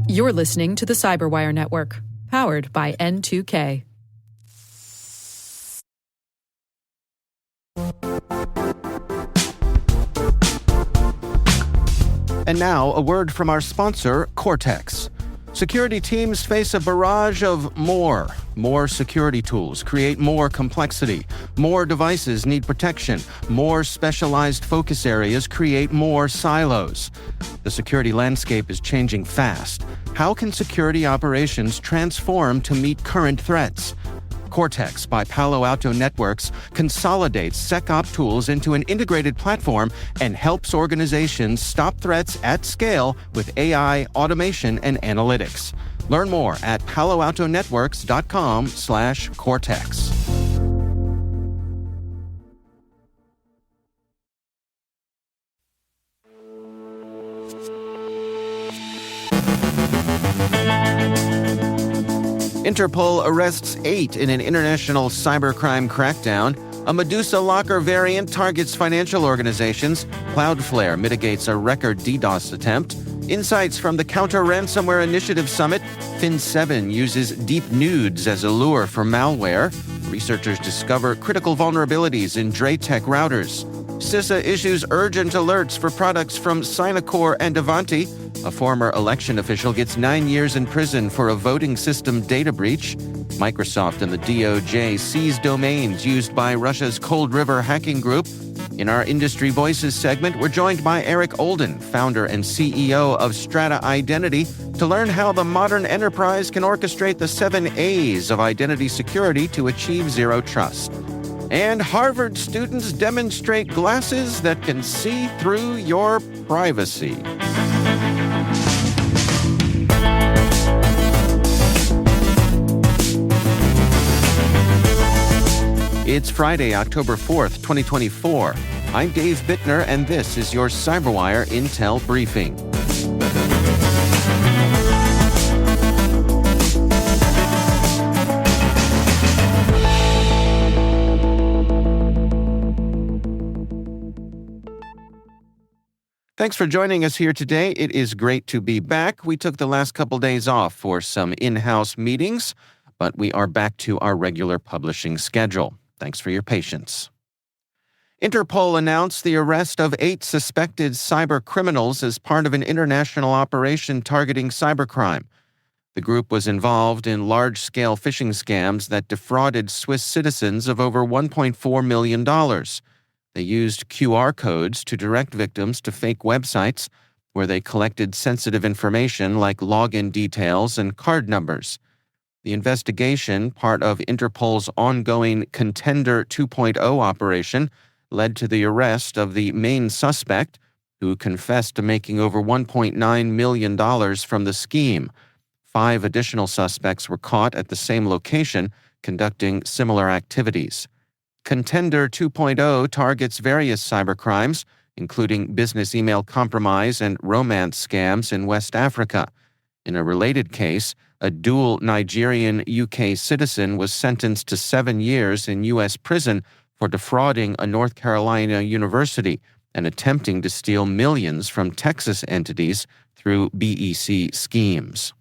You're listening to the Cyberwire Network, powered by N2K. And now, a word from our sponsor, Cortex. Security teams face a barrage of more security tools create more complexity, more devices need protection, more specialized focus areas create more silos. The security landscape is changing fast. How can security operations transform to meet current threats? Cortex by Palo Alto Networks consolidates SecOps tools into an integrated platform and helps organizations stop threats at scale with AI, automation, and analytics. Learn more at paloaltonetworks.com/Cortex. Interpol arrests 8 in an international cybercrime crackdown. A MedusaLocker variant targets financial organizations. Cloudflare mitigates a record DDoS attempt. Insights from the Counter Ransomware Initiative Summit. Fin7 uses deepnudes as a lure for malware. Researchers discover critical vulnerabilities in DrayTek routers. CISA issues urgent alerts for products from Synacor and Ivanti. A former election official gets 9 years in prison for a voting system data breach. Microsoft and the DOJ seize domains used by Russia's ColdRiver hacking group. In our Industry Voices segment, we're joined by Eric Olden, founder and CEO of Strata Identity, to learn how the modern enterprise can orchestrate the 7 A's of identity security to achieve zero trust. And Harvard students demonstrate glasses that can see through your privacy. It's Friday, October 4th, 2024. I'm Dave Bittner, and this is your Cyberwire Intel Briefing. Thanks for joining us here today. It is great to be back. We took the last couple days off for some in-house meetings, but we are back to our regular publishing schedule. Thanks for your patience. Interpol announced the arrest of 8 suspected cyber criminals as part of an international operation targeting cybercrime. The group was involved in large-scale phishing scams that defrauded Swiss citizens of over $1.4 million. They used QR codes to direct victims to fake websites where they collected sensitive information like login details and card numbers. The investigation, part of Interpol's ongoing Contender 2.0 operation, led to the arrest of the main suspect, who confessed to making over $1.9 million from the scheme. 5 additional suspects were caught at the same location, conducting similar activities. Contender 2.0 targets various cybercrimes, including business email compromise and romance scams in West Africa. In a related case, a dual Nigerian-UK citizen was sentenced to 7 years in U.S. prison for defrauding a North Carolina university and attempting to steal millions from Texas entities through BEC schemes.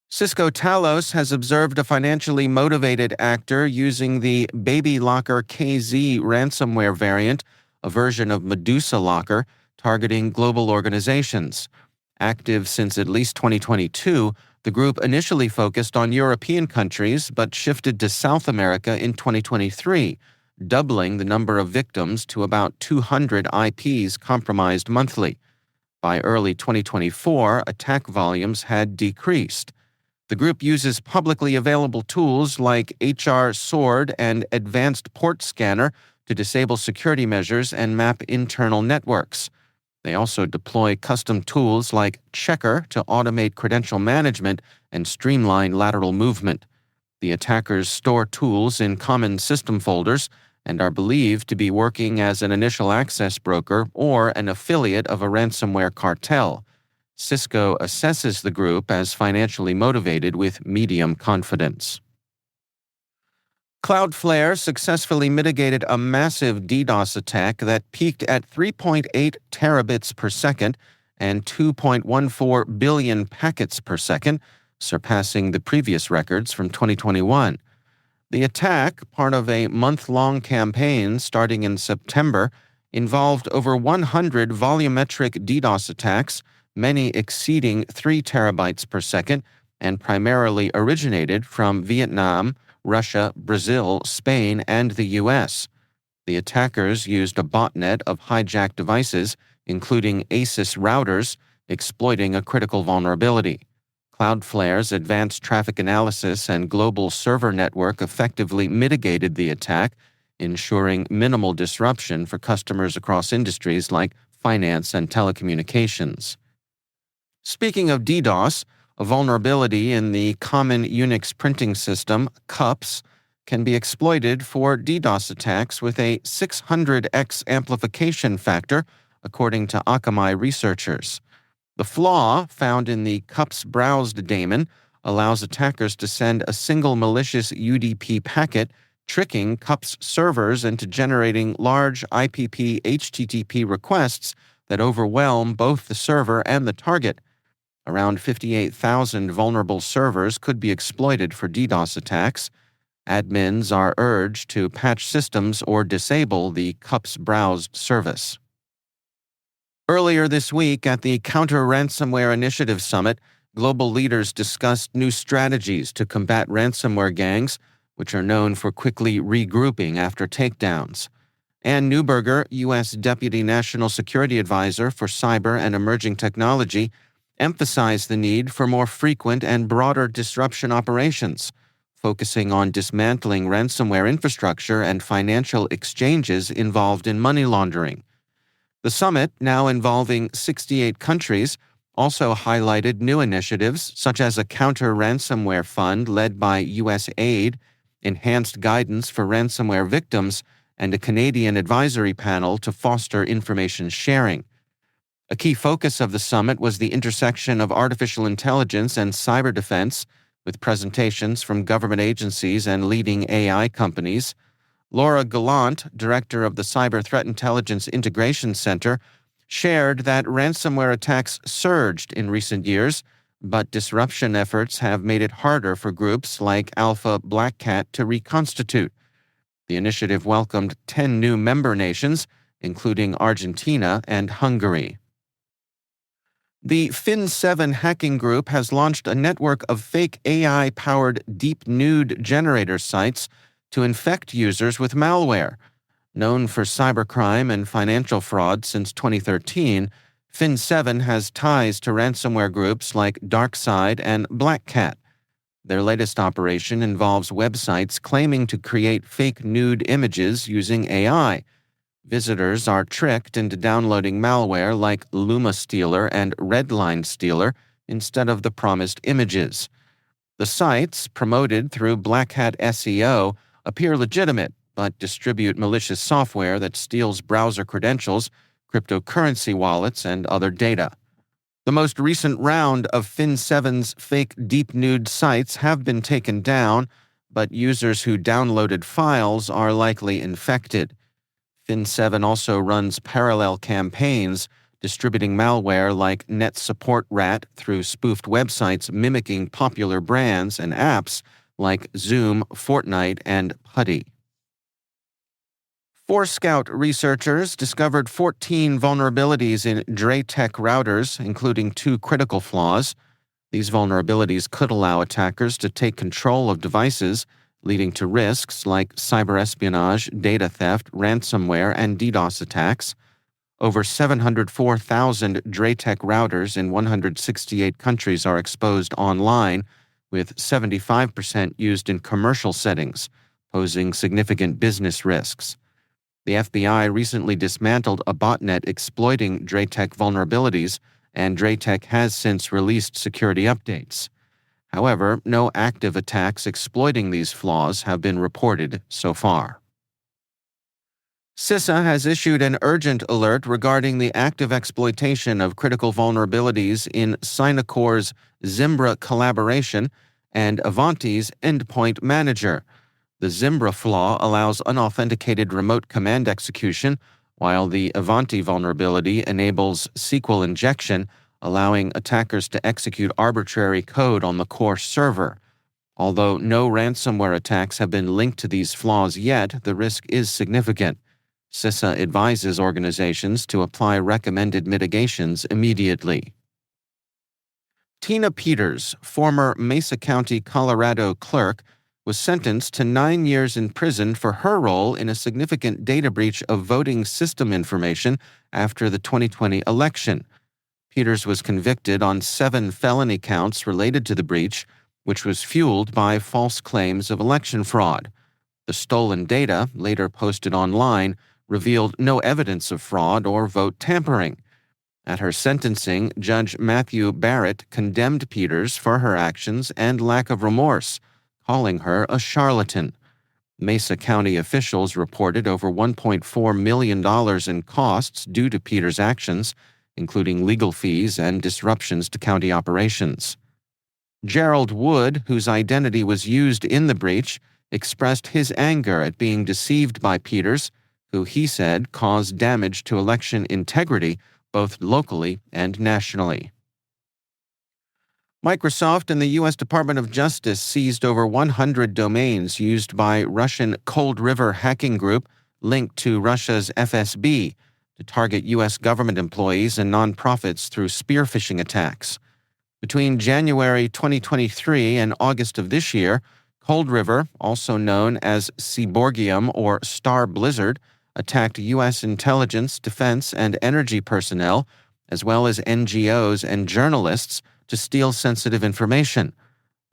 Cisco Talos has observed a financially motivated actor using the BabyLocker KZ ransomware variant, a version of MedusaLocker, targeting global organizations. Active since at least 2022, the group initially focused on European countries but shifted to South America in 2023, doubling the number of victims to about 200 IPs compromised monthly. By early 2024, attack volumes had decreased. The group uses publicly available tools like HR Sword and Advanced Port Scanner to disable security measures and map internal networks. They also deploy custom tools like Checker to automate credential management and streamline lateral movement. The attackers store tools in common system folders and are believed to be working as an initial access broker or an affiliate of a ransomware cartel. Cisco assesses the group as financially motivated with medium confidence. Cloudflare successfully mitigated a massive DDoS attack that peaked at 3.8 terabits per second and 2.14 billion packets per second, surpassing the previous records from 2021. The attack, part of a month-long campaign starting in September, involved over 100 volumetric DDoS attacks, many exceeding 3 terabytes per second, and primarily originated from Vietnam, Russia, Brazil, Spain, and the U.S. The attackers used a botnet of hijacked devices, including ASIS routers, exploiting a critical vulnerability. Cloudflare's advanced traffic analysis and global server network effectively mitigated the attack, ensuring minimal disruption for customers across industries like finance and telecommunications. Speaking of DDoS, a vulnerability in the Common Unix Printing System, CUPS, can be exploited for DDoS attacks with a 600x amplification factor, according to Akamai researchers. The flaw, found in the CUPS browsed daemon, allows attackers to send a single malicious UDP packet, tricking CUPS servers into generating large IPP HTTP requests that overwhelm both the server and the target. Around 58,000 vulnerable servers could be exploited for DDoS attacks. Admins are urged to patch systems or disable the CUPS browsed service. Earlier this week at the Counter Ransomware Initiative Summit, global leaders discussed new strategies to combat ransomware gangs, which are known for quickly regrouping after takedowns. Ann Neuberger, U.S. Deputy National Security Advisor for Cyber and Emerging Technology, emphasized the need for more frequent and broader disruption operations, focusing on dismantling ransomware infrastructure and financial exchanges involved in money laundering. The summit, now involving 68 countries, also highlighted new initiatives such as a counter ransomware fund led by U.S. aid, enhanced guidance for ransomware victims, and a Canadian advisory panel to foster information sharing. A key focus of the summit was the intersection of artificial intelligence and cyber defense, with presentations from government agencies and leading AI companies. Laura Gallant, director of the Cyber Threat Intelligence Integration Center, shared that ransomware attacks surged in recent years, but disruption efforts have made it harder for groups like Alpha Black Cat to reconstitute. The initiative welcomed 10 new member nations, including Argentina and Hungary. The Fin7 hacking group has launched a network of fake AI-powered deepnude generator sites to infect users with malware. Known for cybercrime and financial fraud since 2013, Fin7 has ties to ransomware groups like DarkSide and Black Cat. Their latest operation involves websites claiming to create fake nude images using AI. Visitors are tricked into downloading malware like LumaStealer and Redline Stealer instead of the promised images. The sites, promoted through Black Hat SEO, appear legitimate, but distribute malicious software that steals browser credentials, cryptocurrency wallets, and other data. The most recent round of Fin7's fake deepnude sites have been taken down, but users who downloaded files are likely infected. Fin7 also runs parallel campaigns, distributing malware like NetSupportRat through spoofed websites mimicking popular brands and apps like Zoom, Fortnite, and Putty. Forescout researchers discovered 14 vulnerabilities in DrayTek routers, including 2 critical flaws. These vulnerabilities could allow attackers to take control of devices, leading to risks like cyberespionage, data theft, ransomware, and DDoS attacks. Over 704,000 DrayTek routers in 168 countries are exposed online, with 75% used in commercial settings, posing significant business risks. The FBI recently dismantled a botnet exploiting DrayTek vulnerabilities, and DrayTek has since released security updates. However, no active attacks exploiting these flaws have been reported so far. CISA has issued an urgent alert regarding the active exploitation of critical vulnerabilities in Synacor's Zimbra collaboration and Ivanti's Endpoint Manager. The Zimbra flaw allows unauthenticated remote command execution, while the Ivanti vulnerability enables SQL injection, allowing attackers to execute arbitrary code on the core server. Although no ransomware attacks have been linked to these flaws yet, the risk is significant. CISA advises organizations to apply recommended mitigations immediately. Tina Peters, former Mesa County, Colorado clerk, was sentenced to 9 years in prison for her role in a significant data breach of voting system information after the 2020 election. Peters was convicted on 7 felony counts related to the breach, which was fueled by false claims of election fraud. The stolen data, later posted online, revealed no evidence of fraud or vote tampering. At her sentencing, Judge Matthew Barrett condemned Peters for her actions and lack of remorse, calling her a charlatan. Mesa County officials reported over $1.4 million in costs due to Peters' actions, including legal fees and disruptions to county operations. Gerald Wood, whose identity was used in the breach, expressed his anger at being deceived by Peters, who he said caused damage to election integrity both locally and nationally. Microsoft and the U.S. Department of Justice seized over 100 domains used by Russian ColdRiver hacking group linked to Russia's FSB to target U.S. government employees and nonprofits through spear phishing attacks. Between January 2023 and August of this year, ColdRiver, also known as Seaborgium or Star Blizzard, attacked U.S. intelligence, defense, and energy personnel, as well as NGOs and journalists, to steal sensitive information.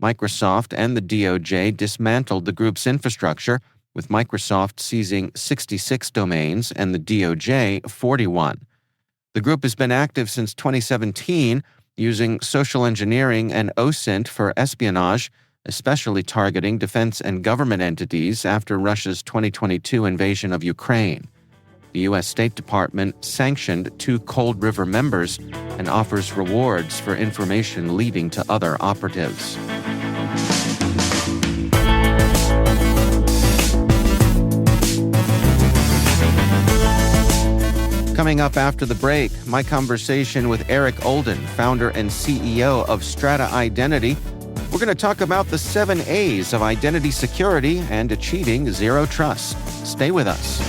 Microsoft and the DOJ dismantled the group's infrastructure, with Microsoft seizing 66 domains and the DOJ 41. The group has been active since 2017, using social engineering and OSINT for espionage, especially targeting defense and government entities after Russia's 2022 invasion of Ukraine. The U.S. State Department sanctioned 2 ColdRiver members and offers rewards for information leading to other operatives. Coming up after the break, my conversation with Eric Olden, founder and CEO of Strata Identity. We're going to talk about the 7 A's of identity security and achieving zero trust. Stay with us.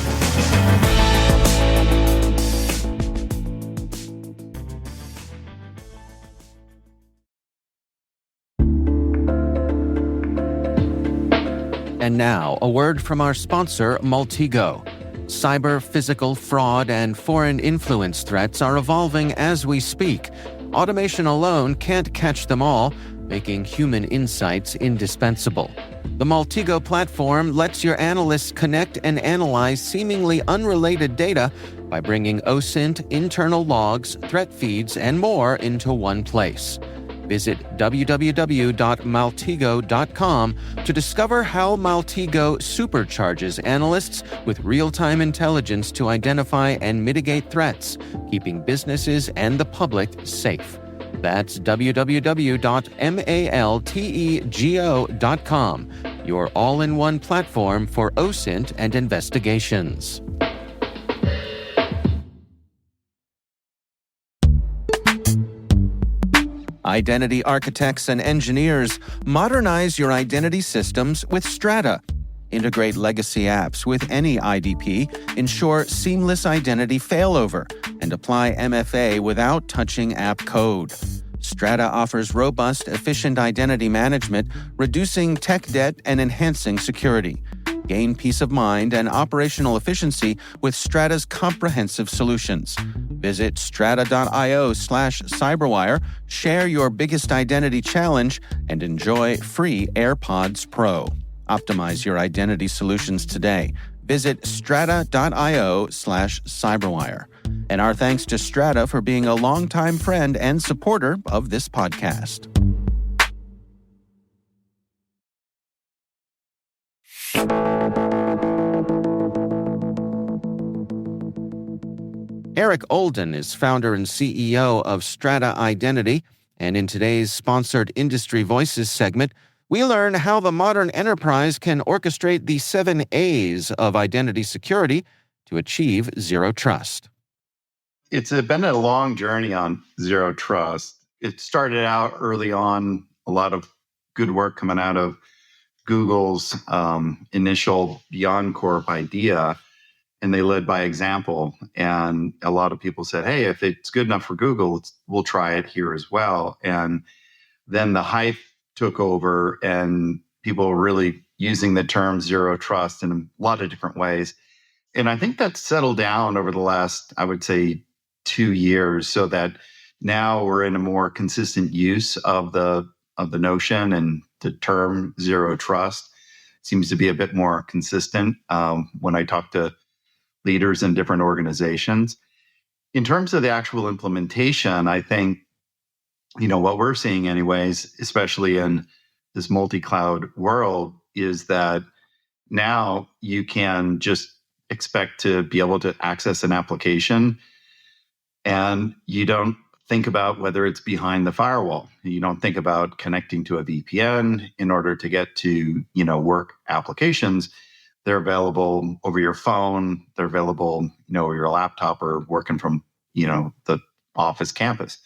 And now, a word from our sponsor, Maltigo. Cyber, physical, fraud, and foreign influence threats are evolving as we speak. Automation alone can't catch them all, making human insights indispensable. The Maltigo platform lets your analysts connect and analyze seemingly unrelated data by bringing OSINT, internal logs, threat feeds, and more into one place. Visit www.maltigo.com to discover how Maltigo supercharges analysts with real-time intelligence to identify and mitigate threats, keeping businesses and the public safe. That's www.maltego.com, your all-in-one platform for OSINT and investigations. Identity architects and engineers, modernize your identity systems with Strata. Integrate legacy apps with any IDP, ensure seamless identity failover, and apply MFA without touching app code. Strata offers robust, efficient identity management, reducing tech debt and enhancing security. Gain peace of mind and operational efficiency with Strata's comprehensive solutions. Visit strata.io/cyberwire, share your biggest identity challenge, and enjoy free AirPods Pro. Optimize your identity solutions today. Visit strata.io/cyberwire. And our thanks to Strata for being a longtime friend and supporter of this podcast. Eric Olden is founder and CEO of Strata Identity, and in today's sponsored Industry Voices segment, we learn how the modern enterprise can orchestrate the 7 A's of identity security to to achieve zero trust? It's been a long journey on zero trust. It started out early on, a lot of good work coming out of Google's initial Beyond Corp idea, and they led by example. And a lot of people said, hey, if it's good enough for Google, we'll try it here as well. And then the hype took over, and people were really using the term zero trust in a lot of different ways. And I think that's settled down over the last, I would say, 2 years, so that now we're in a more consistent use of the notion, and the term zero trust seems to be a bit more consistent when I talk to leaders in different organizations. In terms of the actual implementation, I think, what we're seeing anyways, especially in this multi-cloud world, is that now you can just expect to be able to access an application, and you don't think about whether it's behind the firewall. You don't think about connecting to a VPN in order to get to, work applications. They're available over your phone. They're available, over your laptop, or working from, the office campus.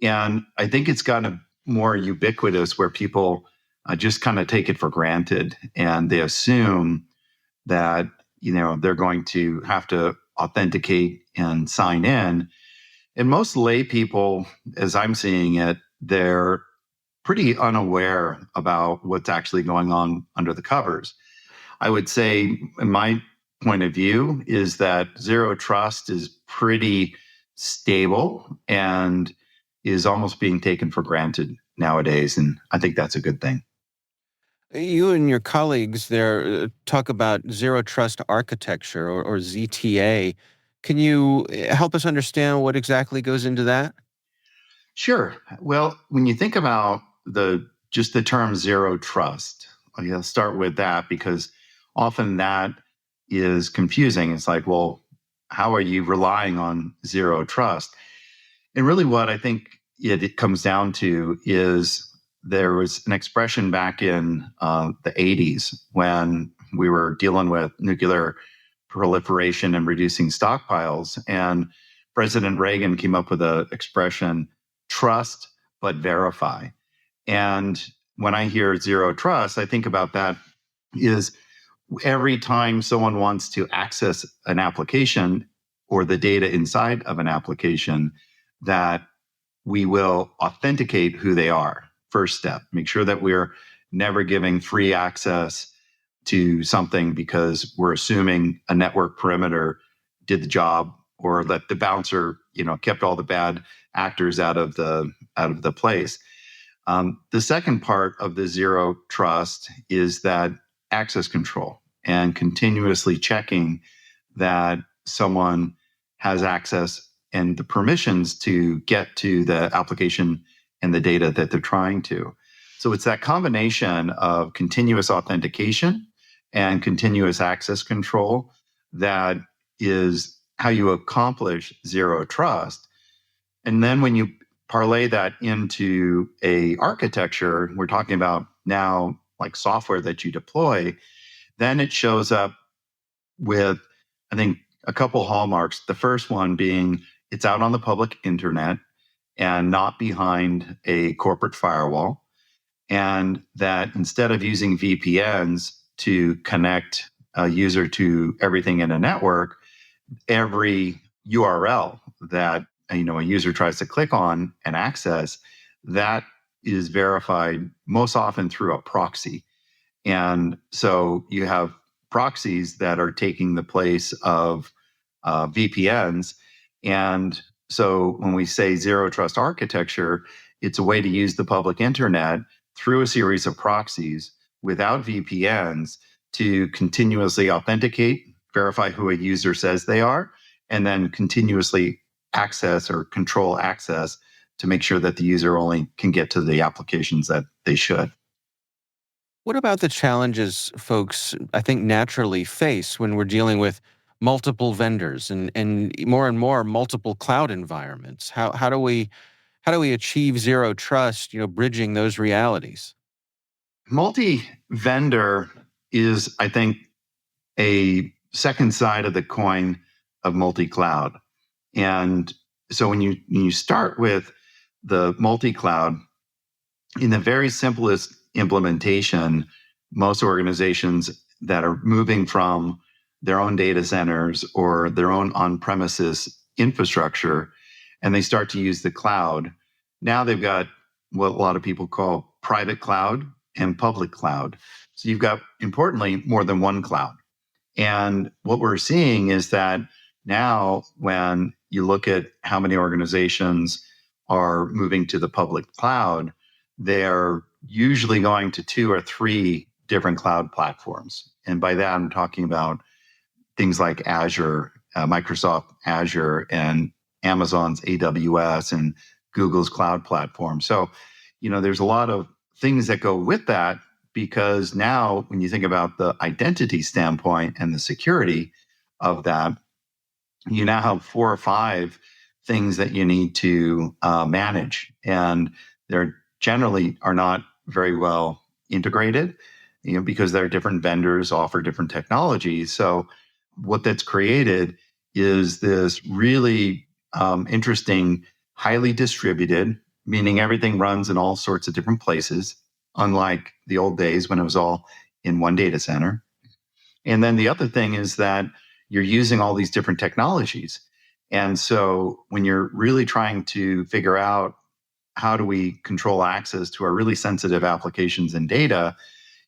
And I think it's gotten more ubiquitous, where people just kind of take it for granted, and they assume that, they're going to have to authenticate and sign in. And most lay people, as I'm seeing it, they're pretty unaware about what's actually going on under the covers. I would say, in my point of view, is that zero trust is pretty stable and is almost being taken for granted nowadays. And I think that's a good thing. You and your colleagues there talk about zero trust architecture, or ZTA. Can you help us understand what exactly goes into that? Sure. Well, when you think about just the term zero trust, I'll start with that, because often that is confusing. It's like, well, how are you relying on zero trust? And really what I think it comes down to is, there was an expression back in the 80s, when we were dealing with nuclear proliferation and reducing stockpiles. And President Reagan came up with an expression, trust but verify. And when I hear zero trust, I think about that is, every time someone wants to access an application or the data inside of an application, that we will authenticate who they are. First step, make sure that we're never giving free access to something because we're assuming a network perimeter did the job, or that the bouncer, kept all the bad actors out of the place. The second part of the zero trust is that access control, and continuously checking that someone has access and the permissions to get to the application and the data that they're trying to. So it's that combination of continuous authentication and continuous access control that is how you accomplish zero trust. And then when you parlay that into a architecture, we're talking about now like software that you deploy, then it shows up with, I think, a couple hallmarks. The first one being, it's out on the public internet and not behind a corporate firewall. And that instead of using VPNs to connect a user to everything in a network, every URL that a user tries to click on and access, that is verified most often through a proxy. And so you have proxies that are taking the place of VPNs. And so when we say zero trust architecture, it's a way to use the public internet through a series of proxies without VPNs to continuously authenticate, verify who a user says they are, and then continuously access or control access to make sure that the user only can get to the applications that they should. What about the challenges folks, I think, naturally face when we're dealing with multiple vendors and more multiple cloud environments? How do we achieve zero trust, bridging those realities? Multi-vendor is, I think, a second side of the coin of multi-cloud. And so when you start with the multi-cloud, in the very simplest implementation, most organizations that are moving from their own data centers or their own on-premises infrastructure, and they start to use the cloud, now they've got what a lot of people call private cloud and public cloud. So you've got, importantly, more than one cloud. And what we're seeing is that now when you look at how many organizations are moving to the public cloud, they're usually going to 2 or 3 different cloud platforms. And by that, I'm talking about things like Azure, Microsoft Azure, and Amazon's AWS and Google's cloud platform. So, there's a lot of things that go with that, because now when you think about the identity standpoint and the security of that, you now have 4 or 5 things that you need to manage. And they're generally are not very well integrated, because their different vendors offer different technologies. So what that's created is this really interesting, highly distributed, meaning everything runs in all sorts of different places, unlike the old days when it was all in one data center. And then the other thing is that you're using all these different technologies. And so when you're really trying to figure out how do we control access to our really sensitive applications and data,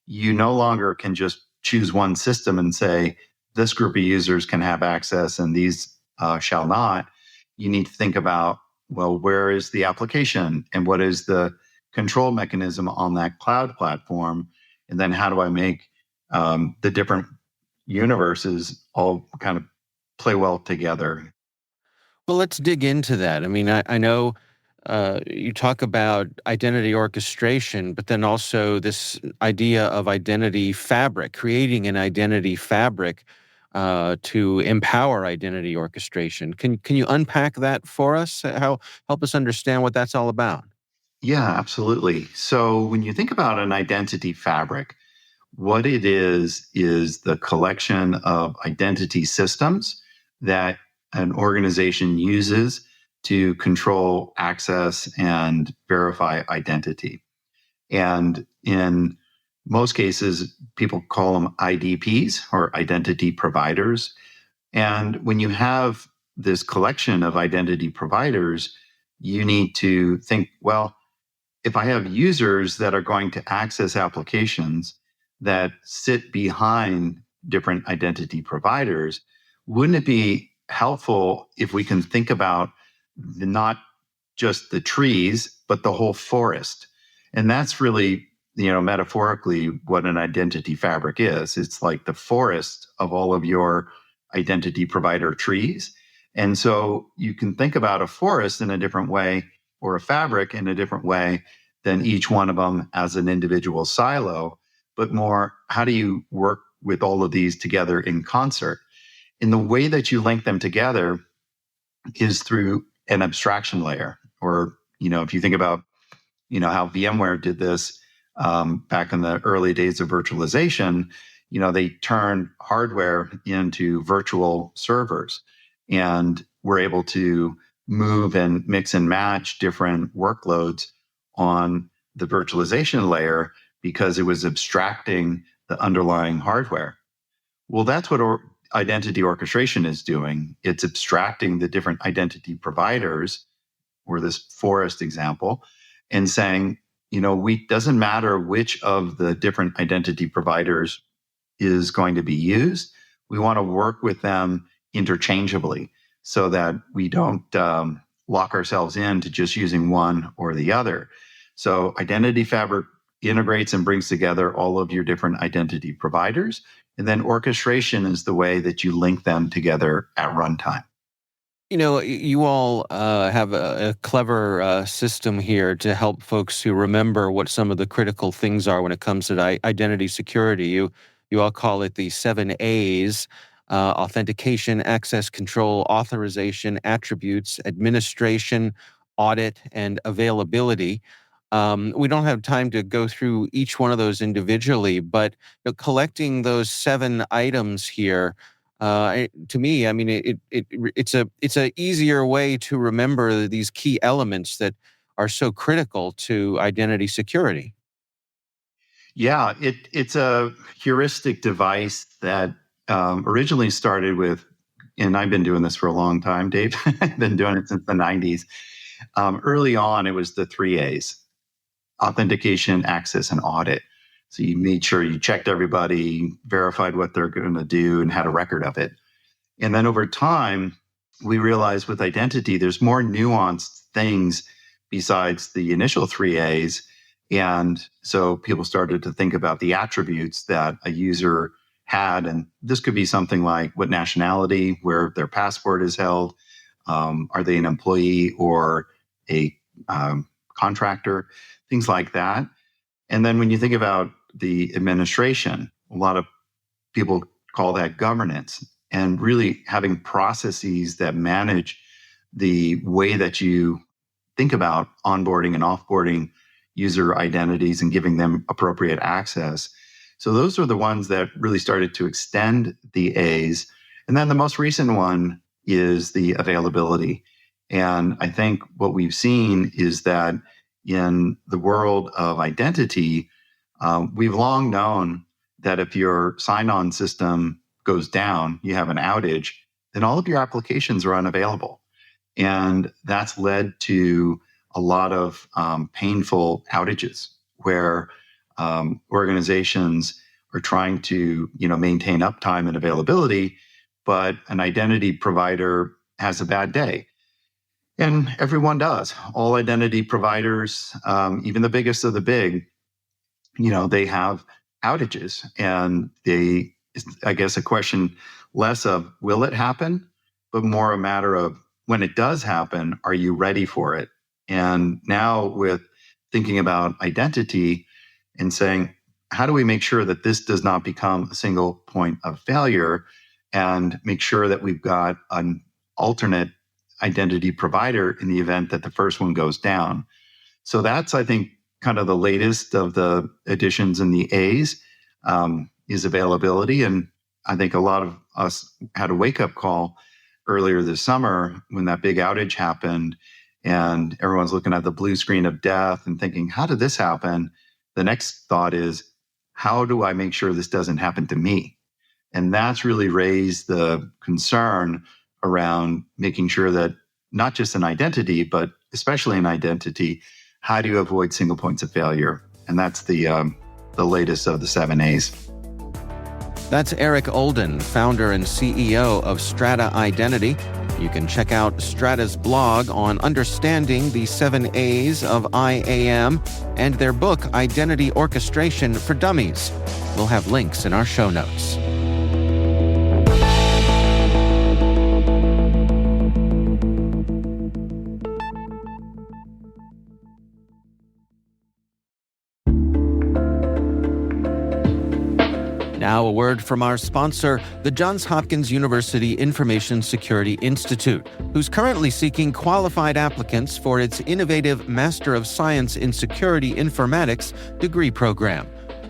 you no longer can just choose one system and say, this group of users can have access and these shall not. You need to think about, well, where is the application and what is the control mechanism on that cloud platform? And then how do I make the different universes all kind of play well together? Well, let's dig into that. I mean, I know you talk about identity orchestration, but then also this idea of identity fabric, creating an identity fabric to empower identity orchestration. Can you unpack that for us? Help us understand what that's all about? Yeah, absolutely. So when you think about an identity fabric, what it is the collection of identity systems that an organization uses to control access and verify identity. And in most cases, people call them IDPs, or identity providers. And when you have this collection of identity providers, you need to think, well, if I have users that are going to access applications that sit behind different identity providers, wouldn't it be helpful if we can think about not just the trees, but the whole forest? And that's really, metaphorically what an identity fabric is. It's like the forest of all of your identity provider trees. And so you can think about a forest in a different way, or a fabric in a different way than each one of them as an individual silo, but more, how do you work with all of these together in concert? And the way that you link them together is through an abstraction layer. Or, if you think about, how VMware did this back in the early days of virtualization, they turned hardware into virtual servers and were able to move and mix and match different workloads on the virtualization layer because it was abstracting the underlying hardware. Well, that's what identity orchestration is doing. It's abstracting the different identity providers, or this forest example, and saying, doesn't matter which of the different identity providers is going to be used. We want to work with them interchangeably so that we don't lock ourselves into just using one or the other. So Identity Fabric integrates and brings together all of your different identity providers. And then orchestration is the way that you link them together at runtime. You all have a clever system here to help folks who remember what some of the critical things are when it comes to identity security. You all call it the 7 A's: authentication, access control, authorization, attributes, administration, audit, and availability. We don't have time to go through each one of those individually, but collecting those 7 items here, To me, I mean, it's a easier way to remember these key elements that are so critical to identity security. Yeah, it's a heuristic device that originally started with, and I've been doing this for a long time, Dave. I've been doing it since the 90s. Early on, it was the three A's: authentication, access, and audit. So you made sure you checked everybody, verified what they're going to do, and had a record of it. And then over time, we realized with identity, there's more nuanced things besides the initial three A's. And so people started to think about the attributes that a user had. And this could be something like what nationality, where their passport is held, are they an employee or a contractor, things like that. And then when you think about the administration, a lot of people call that governance, and really having processes that manage the way that you think about onboarding and offboarding user identities and giving them appropriate access. So those are the ones that really started to extend the A's. And then the most recent one is the availability. And I think what we've seen is that in the world of identity, we've long known that if your sign-on system goes down, you have an outage, then all of your applications are unavailable. And that's led to a lot of painful outages where organizations are trying to maintain uptime and availability, but an identity provider has a bad day. And everyone does. All identity providers, even the biggest of the big, they have outages. And I guess, a question less of will it happen, but more a matter of when it does happen, are you ready for it? And now with thinking about identity and saying, how do we make sure that this does not become a single point of failure, and make sure that we've got an alternate identity provider in the event that the first one goes down? So that's, I think, kind of the latest of the additions in the A's, is availability. And I think a lot of us had a wake-up call earlier this summer when that big outage happened, and everyone's looking at the blue screen of death and thinking, how did this happen? The next thought is, how do I make sure this doesn't happen to me? And that's really raised the concern around making sure that not just an identity, but especially an identity, how do you avoid single points of failure? And that's the latest of the 7 A's. That's Eric Olden, founder and CEO of Strata Identity. You can check out Strata's blog on understanding the 7 A's of IAM and their book, Identity Orchestration for Dummies. We'll have links in our show notes. Now a word from our sponsor, the Johns Hopkins University Information Security Institute, who's currently seeking qualified applicants for its innovative Master of Science in Security Informatics degree program.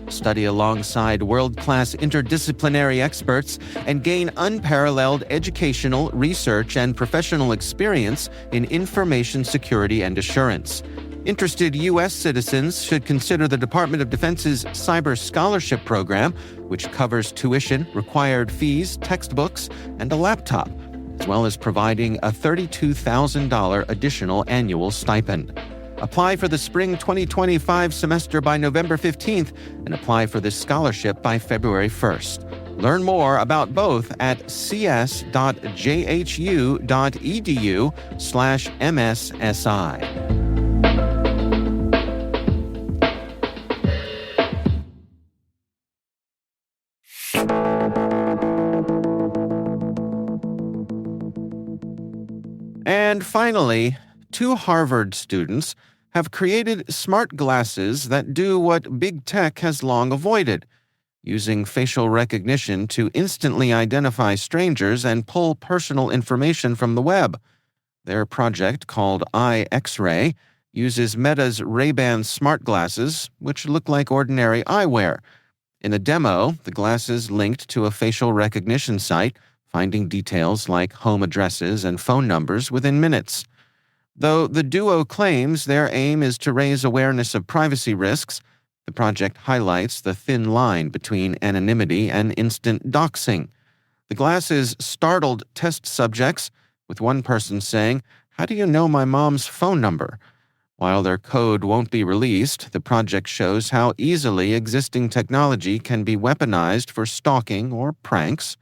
Study alongside world-class interdisciplinary experts and gain unparalleled educational, research, and professional experience in information security and assurance. Interested U.S. citizens should consider the Department of Defense's Cyber Scholarship Program, which covers tuition, required fees, textbooks, and a laptop, as well as providing a $32,000 additional annual stipend. Apply for the spring 2025 semester by November 15th and apply for this scholarship by February 1st. Learn more about both at cs.jhu.edu/MSSI. And finally, 2 Harvard students have created smart glasses that do what big tech has long avoided, using facial recognition to instantly identify strangers and pull personal information from the web. Their project, called iX-Ray, uses Meta's Ray-Ban smart glasses, which look like ordinary eyewear. In a demo, the glasses linked to a facial recognition site finding details like home addresses and phone numbers within minutes. Though the duo claims their aim is to raise awareness of privacy risks, the project highlights the thin line between anonymity and instant doxing. The Glass's startled test subjects, with one person saying, "How do you know my mom's phone number?" While their code won't be released, the project shows how easily existing technology can be weaponized for stalking or pranks.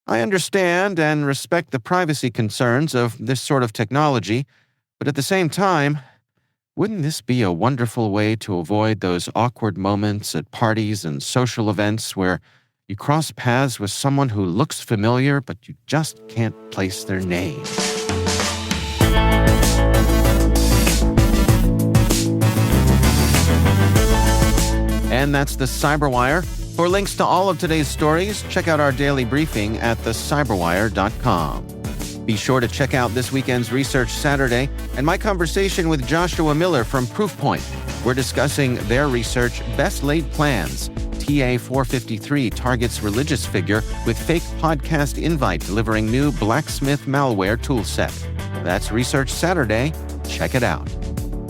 I understand and respect the privacy concerns of this sort of technology, but at the same time, wouldn't this be a wonderful way to avoid those awkward moments at parties and social events where you cross paths with someone who looks familiar, but you just can't place their name? And that's the Cyberwire. For links to all of today's stories, check out our daily briefing at thecyberwire.com. Be sure to check out this weekend's Research Saturday and my conversation with Joshua Miller from Proofpoint. We're discussing their research, Best Laid Plans. TA453 targets religious figure with fake podcast invite delivering new blacksmith malware toolset. That's Research Saturday. Check it out.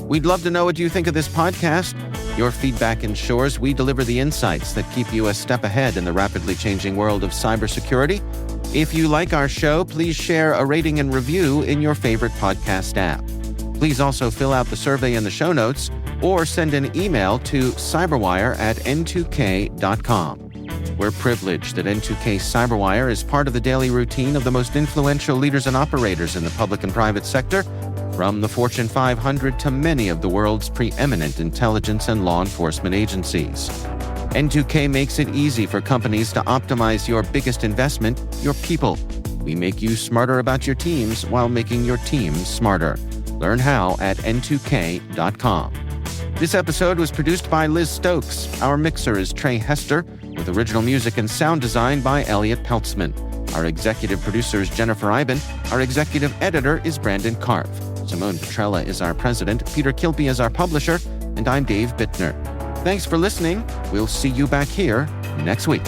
We'd love to know what you think of this podcast. Your feedback ensures we deliver the insights that keep you a step ahead in the rapidly changing world of cybersecurity. If you like our show, please share a rating and review in your favorite podcast app. Please also fill out the survey in the show notes or send an email to cyberwire@n2k.com. We're privileged that N2K Cyberwire is part of the daily routine of the most influential leaders and operators in the public and private sector, from the Fortune 500 to many of the world's preeminent intelligence and law enforcement agencies. N2K makes it easy for companies to optimize your biggest investment, your people. We make you smarter about your teams while making your teams smarter. Learn how at n2k.com. This episode was produced by Liz Stokes. Our mixer is Trey Hester, with original music and sound design by Elliot Peltzman. Our executive producer is Jennifer Iben. Our executive editor is Brandon Karpf. Simone Petrella is our president, Peter Kilpie is our publisher, and I'm Dave Bittner. Thanks for listening. We'll see you back here next week.